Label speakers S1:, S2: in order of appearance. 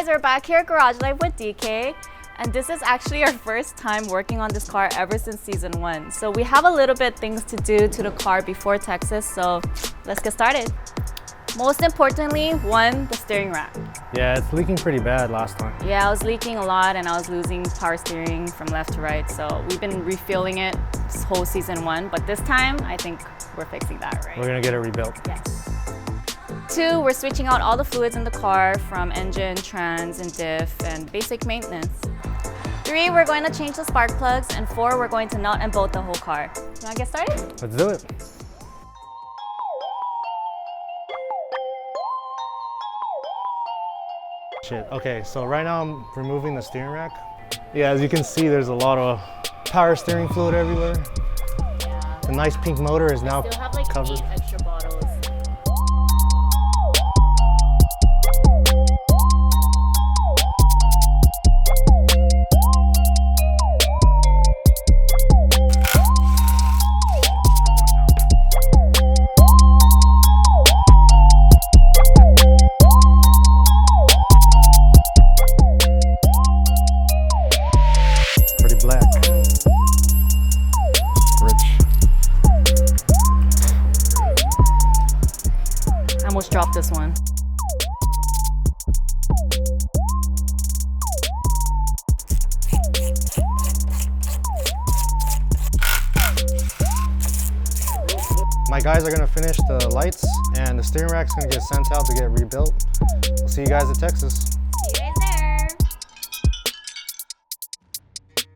S1: guys, we're back here at Garage Life with DK, and this is actually our first time working on this car ever since season 1. So we have a little bit things to do to the car before Texas, so let's get started. Most importantly, one, the steering rack.
S2: Yeah, it's leaking pretty bad last time.
S1: Yeah, I was leaking a lot and I was losing power steering from left to right, so we've been refilling it this whole season 1, but this time I think we're fixing that, right?
S2: We're gonna get it rebuilt.
S1: Yes. 2, we're switching out all the fluids in the car from engine, trans, and diff, and basic maintenance. 3, we're going to change the spark plugs, and 4, we're going to nut and bolt the whole car. You wanna get started?
S2: Let's do it. Shit, okay, so right now I'm removing the steering rack. Yeah, as you can see, there's a lot of power steering fluid everywhere.
S1: Yeah.
S2: The nice pink motor is now
S1: Still have like
S2: covered.
S1: 8 extra bottles.
S2: Black. Rich.
S1: I almost dropped this one.
S2: My guys are gonna finish the lights and the steering rack's gonna get sent out to get rebuilt. We'll see you guys at Texas.